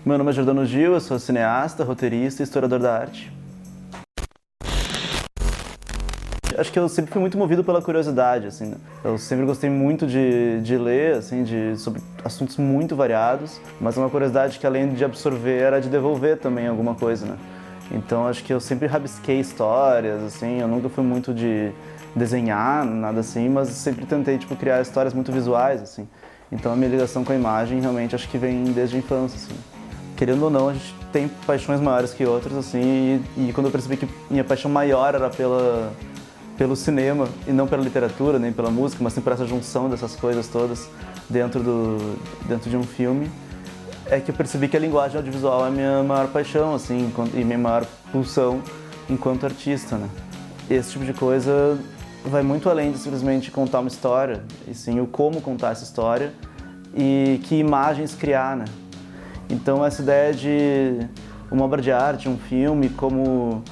Meu nome é Jordano Gil, eu sou cineasta, roteirista e historiador da arte. Acho que eu sempre fui muito movido pela curiosidade, assim, né? Eu sempre gostei muito de ler, assim, sobre assuntos muito variados, mas uma curiosidade que além de absorver era de devolver também alguma coisa, né? Então acho que eu sempre rabisquei histórias, assim, eu nunca fui muito de desenhar, nada assim, mas sempre tentei, tipo, criar histórias muito visuais, assim. Então a minha ligação com a imagem realmente acho que vem desde a infância, assim. Querendo ou não, a gente tem paixões maiores que outras, assim, e quando eu percebi que minha paixão maior era pelo cinema, e não pela literatura, nem pela música, mas sim por essa junção dessas coisas todas dentro de um filme, é que eu percebi que a linguagem audiovisual é a minha maior paixão, assim, e minha maior pulsão enquanto artista, né? Esse tipo de coisa vai muito além de simplesmente contar uma história, e sim o como contar essa história e que imagens criar, né? Então essa ideia de uma obra de arte, um filme, como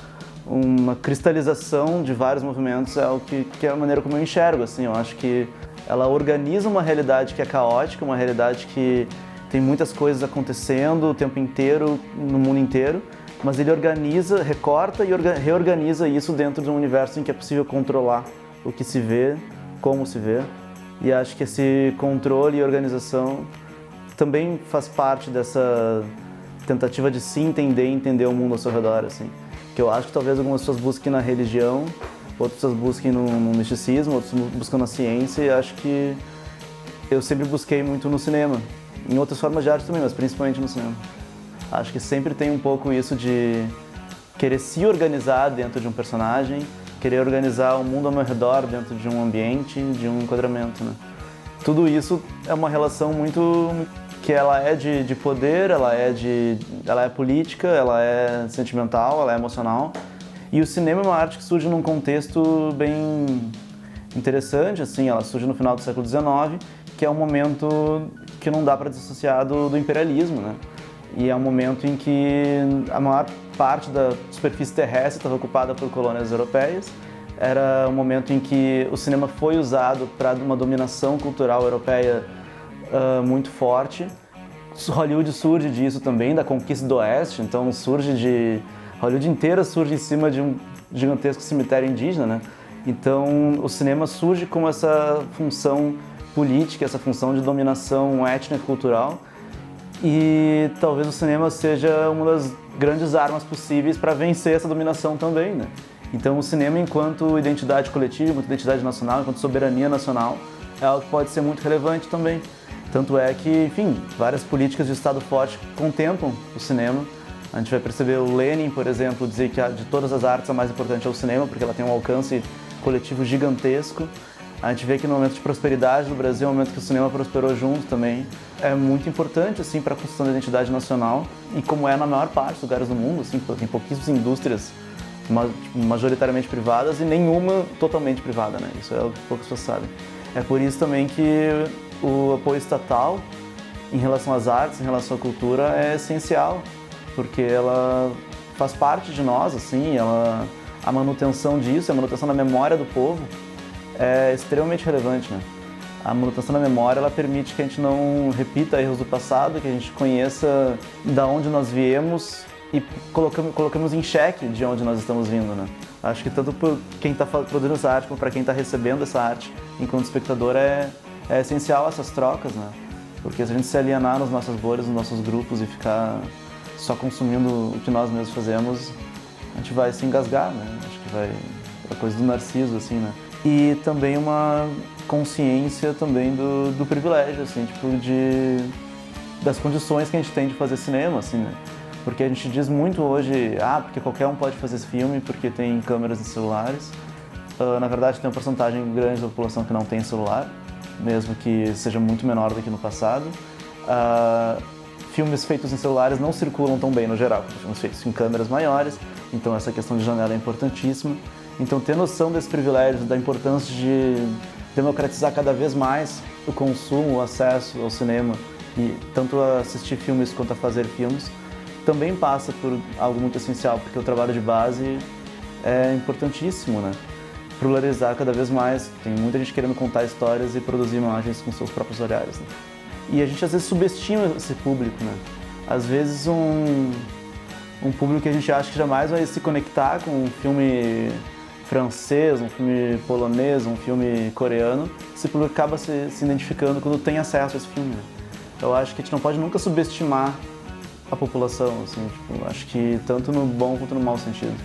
uma cristalização de vários movimentos é o que é a maneira como eu enxergo, assim. Eu acho que ela organiza uma realidade que é caótica, uma realidade que tem muitas coisas acontecendo o tempo inteiro, no mundo inteiro, mas ele organiza, recorta e reorganiza isso dentro de um universo em que é possível controlar o que se vê, como se vê. E acho que esse controle e organização também faz parte dessa tentativa de se entender e entender o mundo ao seu redor, assim. Que eu acho que talvez algumas pessoas busquem na religião, outras pessoas busquem no misticismo, outras buscam na ciência, e acho que eu sempre busquei muito no cinema. Em outras formas de arte também, mas principalmente no cinema. Acho que sempre tem um pouco isso de querer se organizar dentro de um personagem, querer organizar o mundo ao meu redor dentro de um ambiente, de um enquadramento, né? Tudo isso é uma relação muito que ela é de poder, ela é política, ela é sentimental, ela é emocional. E o cinema é uma arte que surge num contexto bem interessante, assim, ela surge no final do século XIX, que é um momento que não dá para dissociar do imperialismo, né? E é um momento em que a maior parte da superfície terrestre estava ocupada por colônias europeias. Era um momento em que o cinema foi usado para uma dominação cultural europeia muito forte. Hollywood surge disso também, da conquista do Oeste, então Hollywood inteira surge em cima de um gigantesco cemitério indígena, né? Então o cinema surge com essa função política, essa função de dominação étnica e cultural, e talvez o cinema seja uma das grandes armas possíveis para vencer essa dominação também, né? Então o cinema enquanto identidade coletiva, enquanto identidade nacional, enquanto soberania nacional, é algo que pode ser muito relevante também. Tanto é que, enfim, várias políticas de Estado forte contemplam o cinema. A gente vai perceber o Lenin, por exemplo, dizer que de todas as artes a mais importante é o cinema, porque ela tem um alcance coletivo gigantesco. A gente vê que no momento de prosperidade do Brasil, é um momento que o cinema prosperou junto também. É muito importante, assim, para a construção da identidade nacional, e como é na maior parte dos lugares do mundo, assim, tem pouquíssimas indústrias majoritariamente privadas e nenhuma totalmente privada, né? Isso é o que poucas pessoas sabem. É por isso também que o apoio estatal em relação às artes, em relação à cultura, é essencial, porque ela faz parte de nós, assim, a manutenção disso, a manutenção da memória do povo é extremamente relevante, né? A manutenção da memória, ela permite que a gente não repita erros do passado, que a gente conheça da onde nós viemos e colocamos em xeque de onde nós estamos vindo, né? Acho que tanto para quem está produzindo essa arte, como para quem está recebendo essa arte enquanto espectador, é essencial essas trocas, né? Porque se a gente se alienar nas nossas bolhas, nos nossos grupos e ficar só consumindo o que nós mesmos fazemos, a gente vai se engasgar, né? Acho que vai... É a coisa do narciso, assim, né? E também uma consciência também do privilégio, assim, tipo, das condições que a gente tem de fazer cinema, assim, né? Porque a gente diz muito hoje, porque qualquer um pode fazer esse filme porque tem câmeras em celulares. Na verdade, tem uma porcentagem grande da população que não tem celular, mesmo que seja muito menor do que no passado. Filmes feitos em celulares não circulam tão bem no geral, filmes feitos em câmeras maiores, então essa questão de janela é importantíssima. Então ter noção desse privilégio, da importância de democratizar cada vez mais o consumo, o acesso ao cinema, e tanto a assistir filmes quanto a fazer filmes, também passa por algo muito essencial, porque o trabalho de base é importantíssimo, né? Pluralizar cada vez mais, tem muita gente querendo contar histórias e produzir imagens com seus próprios olhares, né? E a gente às vezes subestima esse público, né? às vezes um público que a gente acha que jamais vai se conectar com um filme francês, um filme polonês, um filme coreano, esse público acaba se identificando quando tem acesso a esse filme. Eu acho que a gente não pode nunca subestimar a população, assim, tipo, acho que tanto no bom quanto no mau sentido.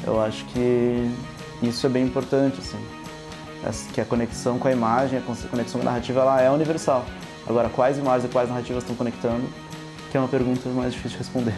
Eu acho que isso é bem importante, assim, que a conexão com a imagem, a conexão com a narrativa, ela é universal. Agora, quais imagens e quais narrativas estão conectando, que é uma pergunta mais difícil de responder.